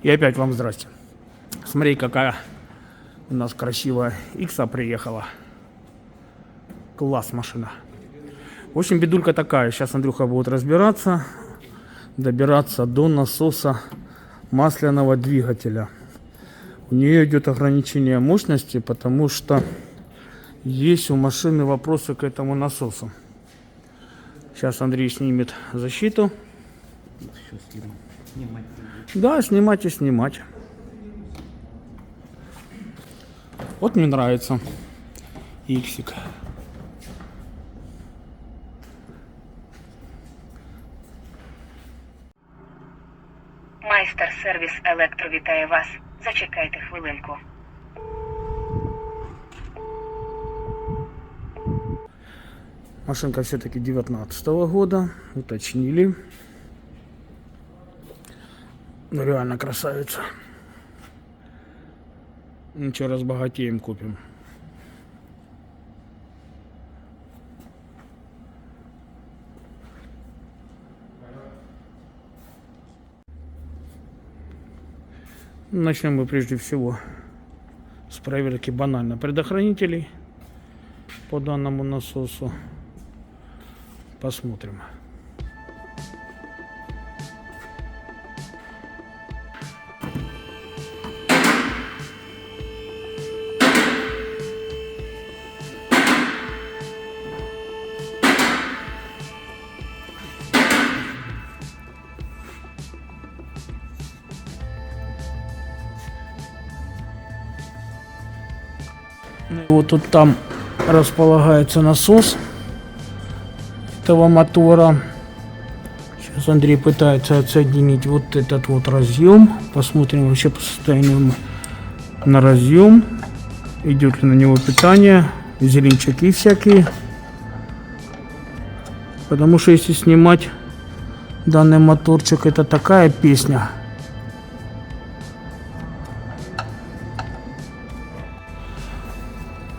И опять вам здрасте. Смотри, какая у нас красивая Икса приехала. Класс машина. В общем, бедулька такая. Сейчас Андрюха будет разбираться, добираться до насоса масляного двигателя. У нее идет ограничение мощности, потому что есть у машины вопросы к этому насосу. Сейчас Андрей снимет защиту. Да, снимать и снимать. Вот мне нравится Иксик. Майстер сервіс Електро вітає вас. Зачекайте хвилинку. Машинка все-таки 19-го года. Уточнили. Ну, реально красавица. Ничего, разбогатеем, купим. Начнем мы прежде всего с проверки банально предохранителей по данному насосу. Посмотрим. Вот тут там располагается насос этого мотора. Сейчас Андрей пытается отсоединить вот этот вот разъем. Посмотрим вообще по состоянию на разъем. Идет ли на него питание, зеленчаки всякие. Потому что если снимать данный моторчик, это такая песня.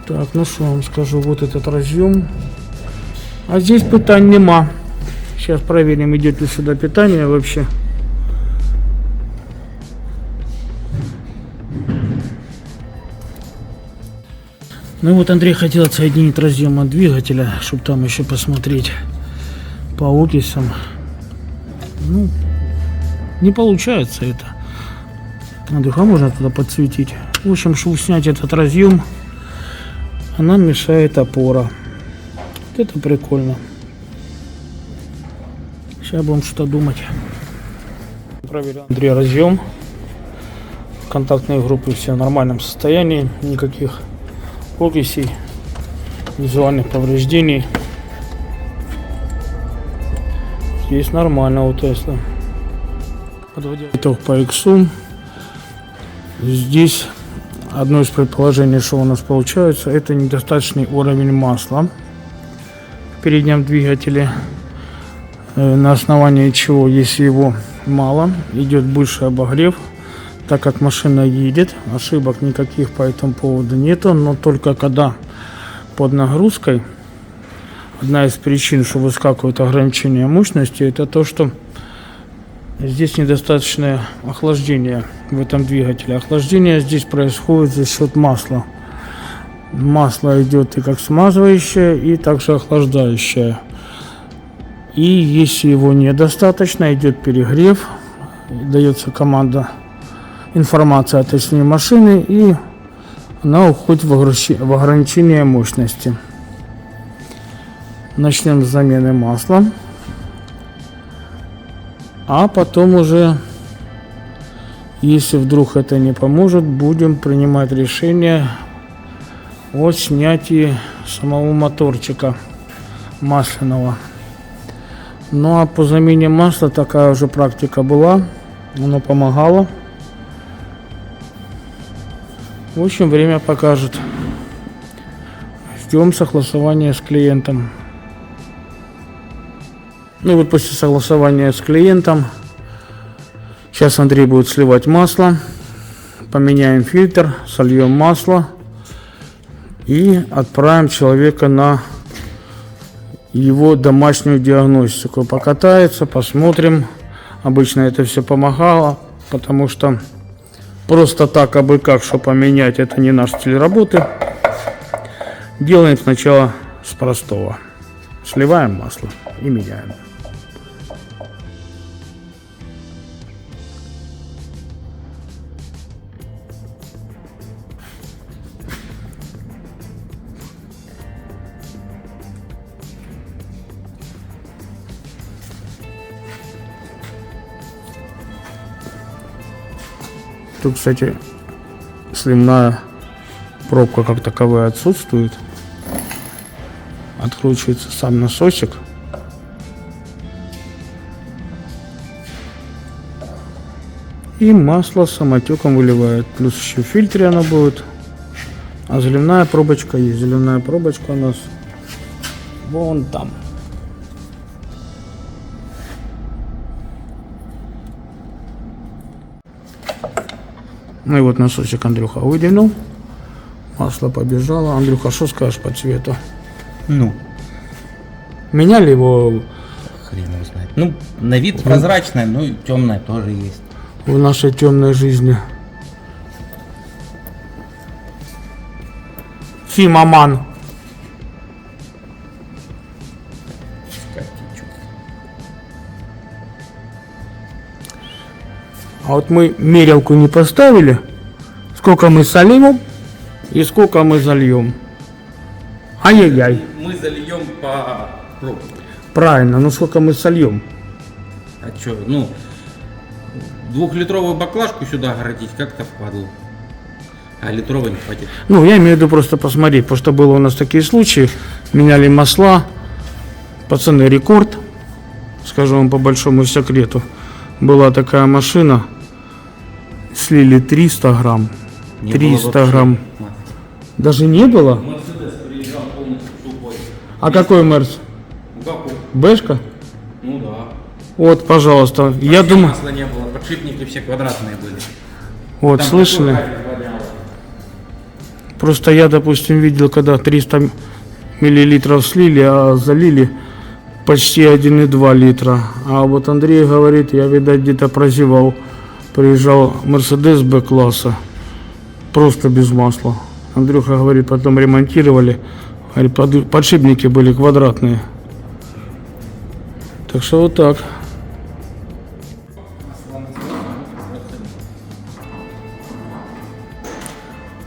Так, ну что вам скажу, вот этот разъем. А здесь питания нема. Сейчас проверим, идет ли сюда питание вообще. Ну вот Андрей хотел отсоединить разъем от двигателя, чтобы там еще посмотреть по окисам. Ну, не получается это. Андрюха, можно туда подсветить. В общем, чтобы снять этот разъем, она мешает опора. Вот это прикольно. Сейчас будем что-то думать. Проверяем Андрей разъем. Контактные группы все в нормальном состоянии. Никаких окисей, визуальных повреждений. Здесь нормально у Тесла. Подводя итог по иксу. Здесь одно из предположений, что у нас получается, это недостаточный уровень масла в переднем двигателе, на основании чего, если его мало, идет быстрый обогрев, так как машина едет, ошибок никаких по этому поводу нету, но только когда под нагрузкой, одна из причин, что выскакивает ограничение мощности, это то, что здесь недостаточное охлаждение в этом двигателе. Охлаждение здесь происходит за счет масла. Масло идет и как смазывающее, и также охлаждающее. И если его недостаточно, идет перегрев, дается команда, информация о точнее машины, и она уходит в ограничение мощности. Начнем с замены масла. А потом уже, если вдруг это не поможет, будем принимать решение о снятии самого моторчика масляного. Ну а по замене масла такая уже практика была, оно помогало. В общем, время покажет. Ждем согласования с клиентом. Ну вот после согласования с клиентом, сейчас Андрей будет сливать масло, поменяем фильтр, сольем масло и отправим человека на его домашнюю диагностику. Покатается, посмотрим. Обычно это все помогало, потому что просто так, абы как, что поменять, это не наш стиль работы. Делаем сначала с простого. Сливаем масло и меняем. Тут, кстати, сливная пробка как таковая отсутствует. Откручивается сам насосик. И масло самотеком выливает. Плюс еще в фильтре оно будет. А заливная пробочка есть. Заливная пробочка у нас вон там. Ну и вот насосик Андрюха выдвинул. Масло побежало. Андрюха, что скажешь по цвету? Ну, Меняли его хрен его знает. Ну, на вид прозрачное, но и темное тоже есть. в нашей темной жизни? Фимаман. А вот мы мерилку не поставили, сколько мы солим и сколько мы зальем. Ай-яй-яй. Мы зальем по пробке. Правильно, ну сколько мы сольем? А что, ну, 2-литровую баклажку сюда огородить как-то впадло. А литровой не хватит. Ну, я имею в виду просто посмотреть, потому что было у нас такие случаи, меняли масла, пацаны, рекорд, скажу вам по большому секрету, была такая машина, слили 300 грамм, Не 300 было вообще грамм, масла. даже не было? Мерседес приезжал полностью сухой. А какой Мерс? Ну какой? Бэшка? Ну да. Вот, пожалуйста, я Вообще думаю, масла не было, подшипники все квадратные были. вот, Там слышали? такой кайф воняло. Просто я, допустим, видел, когда 300 миллилитров слили, а залили почти 1,2 литра. А вот Андрей говорит, я, видать, где-то прозевал. Приезжал Мерседес Б-класса, просто без масла. Андрюха говорит, потом ремонтировали, говорит, подшипники были квадратные. Так что вот так.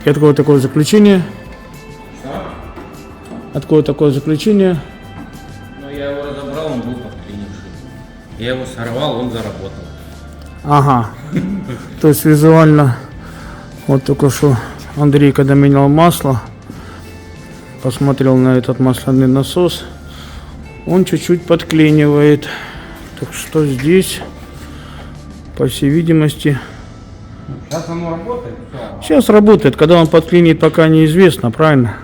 И откуда такое заключение? Откуда такое заключение? Ну я его разобрал, он был подклинивший. Я его сорвал, он заработал. Ага. То есть визуально, вот только что Андрей, когда менял масло, посмотрел на этот масляный насос, он чуть-чуть подклинивает. Так что здесь, по всей видимости, Сейчас оно работает, все. сейчас работает. Когда он подклинит, пока неизвестно, правильно?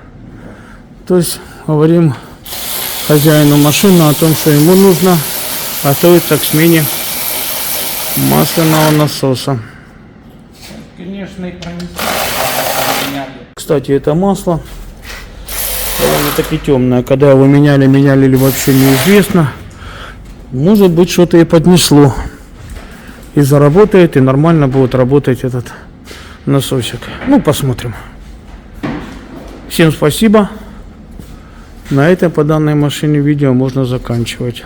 То есть говорим хозяину машины о том, что ему нужно готовиться к смене масляного насоса. Конечно, и пронесли. Кстати, это масло довольно-таки темное. Когда его меняли ли вообще неизвестно. Может быть, что-то и поднесло. И заработает, и нормально будет работать этот насосик. Ну, посмотрим. Всем спасибо. На этом по данной машине видео можно заканчивать.